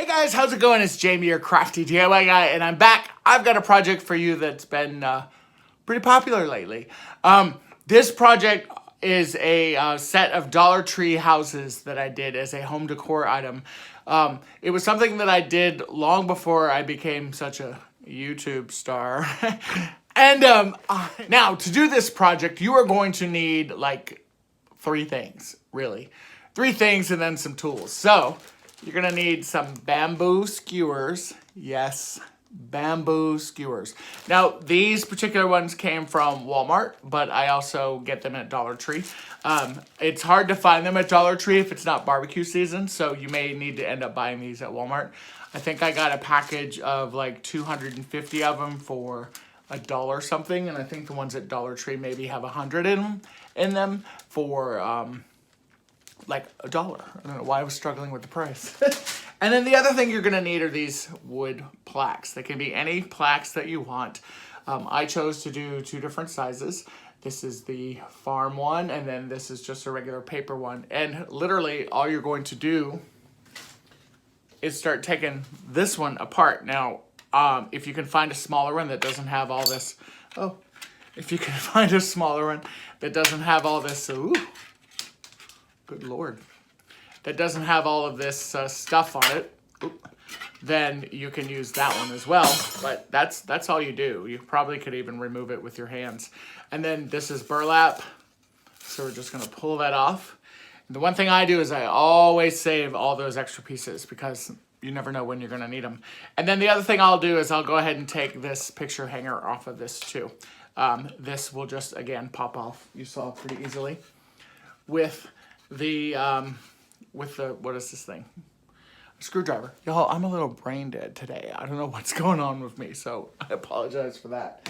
Hey guys, how's it going? It's Jamie, your crafty DIY guy, and I'm back. I've got a project for you that's been pretty popular lately. This project is a set of Dollar Tree houses that I did as a home decor item. It was something that I did long before I became such a YouTube star. And now, to do this project, you are going to need like three things, really. Three things and then some tools. So, you're going to need some bamboo skewers. Yes, bamboo skewers. Now, these particular ones came from Walmart, but I also get them at Dollar Tree. It's hard to find them at Dollar Tree if it's not barbecue season, so you may need to end up buying these at Walmart. I think I got a package of like 250 of them for $1 something, and I think the ones at Dollar Tree maybe have 100 in them for like $1. I don't know why I was struggling with the price. And then the other thing you're gonna need are these wood plaques. They can be any plaques that you want. I chose to do two different sizes. This is the farm one, and then this is just a regular paper one. And literally all you're going to do is start taking this one apart. Now, if you can find a smaller one that doesn't have all this, if you can find a smaller one that doesn't have all this, good Lord, that doesn't have all of this stuff on it, then you can use that one as well. But that's all you do. You probably could even remove it with your hands. And then this is burlap, so we're just gonna pull that off. And the one thing I do is I always save all those extra pieces because you never know when you're gonna need them. And then the other thing I'll do is I'll go ahead and take this picture hanger off of this too. This will just, again, pop off, you saw pretty easily. With the what is this thing? A screwdriver. Y'all, I'm a little brain dead today. I don't know what's going on with me, so I apologize for that.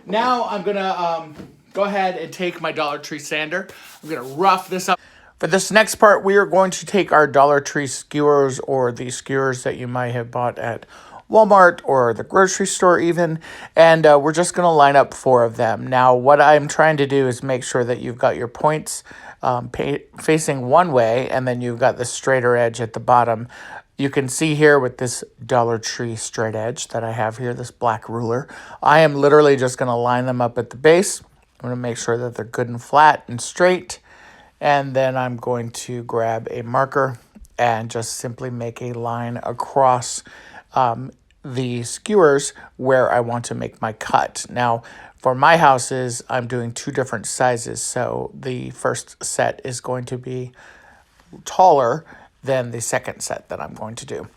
Now I'm gonna go ahead and take my Dollar Tree sander. I'm gonna rough this up. For this next part, we are going to take our Dollar Tree skewers, or the skewers that you might have bought at Walmart or the grocery store even, and we're just going to line up 4 of them. Now, what I'm trying to do is make sure that you've got your points facing one way, and then you've got the straighter edge at the bottom. You can see here with this Dollar Tree straight edge that I have here, this black ruler, I am literally just going to line them up at the base. I'm going to make sure that they're good and flat and straight, and then I'm going to grab a marker and just simply make a line across the skewers where I want to make my cut. Now, for my houses, I'm doing 2 different sizes. So the first set is going to be taller than the second set that I'm going to do.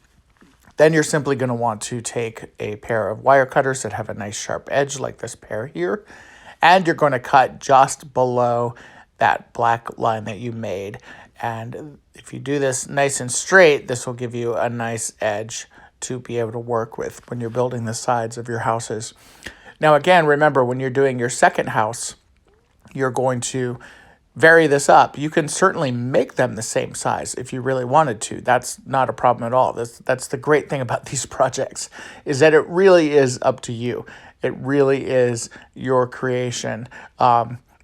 Then you're simply going to want to take a pair of wire cutters that have a nice sharp edge like this pair here. And you're going to cut just below that black line that you made. And if you do this nice and straight, this will give you a nice edge to be able to work with when you're building the sides of your houses. Now, again, remember, when you're doing your second house, you're going to vary this up. You can certainly make them the same size if you really wanted to. That's not a problem at all. That's the great thing about these projects, is that it really is up to you. It really is your creation.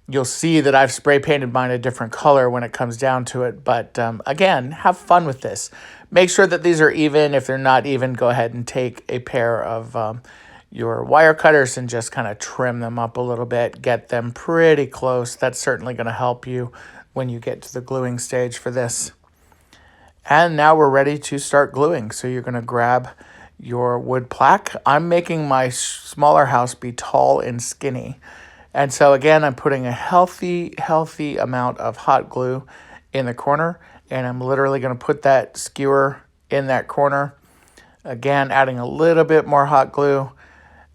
You'll see that I've spray painted mine a different color when it comes down to it. But again, have fun with this. Make sure that these are even. If they're not even, go ahead and take a pair of your wire cutters and just kind of trim them up a little bit. Get them pretty close. That's certainly going to help you when you get to the gluing stage for this. And now we're ready to start gluing. So you're going to grab your wood plaque. I'm making my smaller house be tall and skinny. And so again, I'm putting a healthy amount of hot glue in the corner, and I'm literally going to put that skewer in that corner. Again, adding a little bit more hot glue,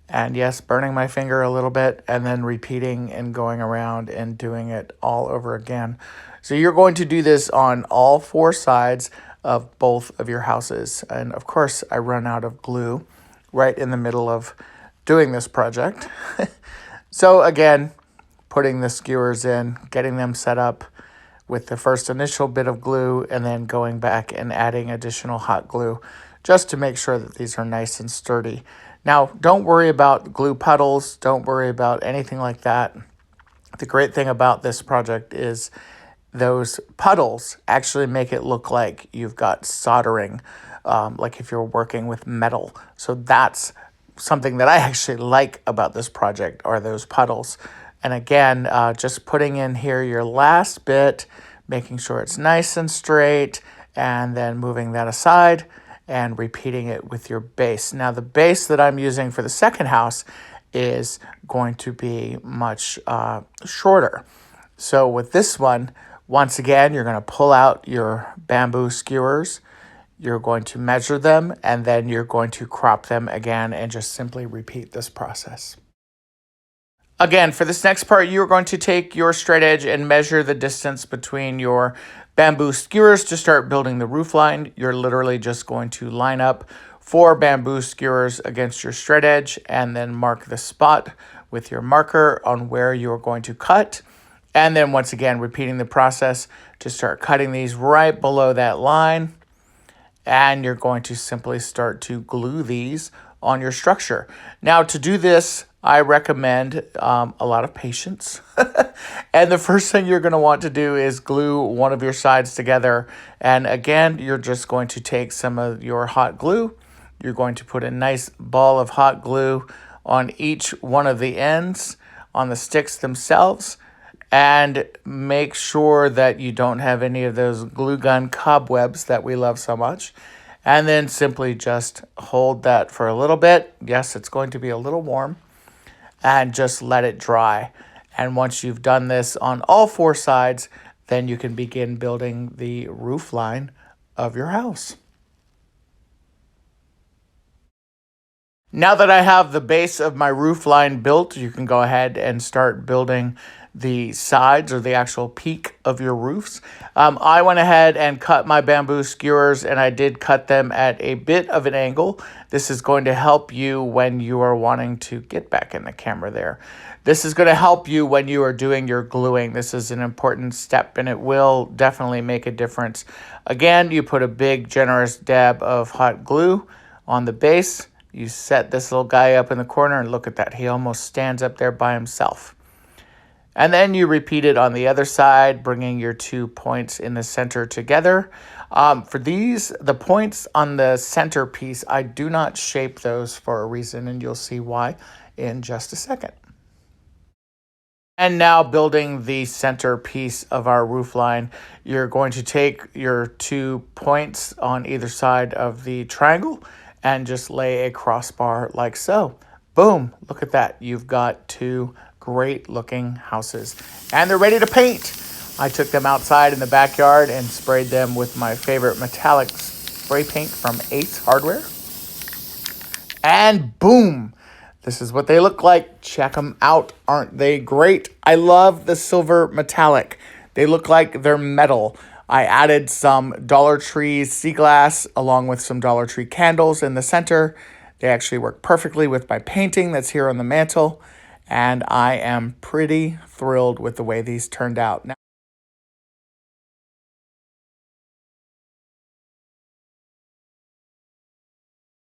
and yes, burning my finger a little bit, and then repeating and going around and doing it all over again. So you're going to do this on all 4 sides of both of your houses. And of course, I run out of glue right in the middle of doing this project. So again, putting the skewers in, getting them set up with the first initial bit of glue, and then going back and adding additional hot glue just to make sure that these are nice and sturdy. Now, don't worry about glue puddles. Don't worry about anything like that. The great thing about this project is those puddles actually make it look like you've got soldering like if you're working with metal. So that's something that I actually like about this project, are those puddles. And again, just putting in here your last bit, making sure it's nice and straight, and then moving that aside and repeating it with your base. Now, the base that I'm using for the second house is going to be much shorter. So with this one, once again, you're going to pull out your bamboo skewers, you're going to measure them, and then you're going to crop them again and just simply repeat this process. Again, for this next part, you're going to take your straight edge and measure the distance between your bamboo skewers to start building the roof line. You're literally just going to line up 4 bamboo skewers against your straight edge and then mark the spot with your marker on where you're going to cut. And then once again, repeating the process to start cutting these right below that line. And you're going to simply start to glue these on your structure. Now, to do this, I recommend a lot of patience. And the first thing you're going to want to do is glue one of your sides together. And again, you're just going to take some of your hot glue. You're going to put a nice ball of hot glue on each one of the ends, on the sticks themselves, and make sure that you don't have any of those glue gun cobwebs that we love so much. And then simply just hold that for a little bit. Yes, it's going to be a little warm. And just let it dry. And once you've done this on all 4 sides, then you can begin building the roof line of your house. Now that I have the base of my roof line built, you can go ahead and start building the sides or the actual peak of your roofs. I went ahead and cut my bamboo skewers, and I did cut them at a bit of an angle. This is going to help you when you are wanting to get back in the camera there. This is going to help you when you are doing your gluing. This is an important step, and it will definitely make a difference. Again, you put a big, generous dab of hot glue on the base. You set this little guy up in the corner, and look at that. He almost stands up there by himself. And then you repeat it on the other side, bringing your 2 points in the center together. For these, the points on the center piece, I do not shape those for a reason, and you'll see why in just a second. And now building the center piece of our roof line, you're going to take your 2 points on either side of the triangle and just lay a crossbar like so. Boom, look at that. You've got 2 great looking houses, and they're ready to paint. I took them outside in the backyard and sprayed them with my favorite metallic spray paint from Ace Hardware. And boom, this is what they look like. Check them out. Aren't they great? I love the silver metallic. They look like they're metal. I added some Dollar Tree sea glass along with some Dollar Tree candles in the center. They actually work perfectly with my painting that's here on the mantle. And I am pretty thrilled with the way these turned out. Now,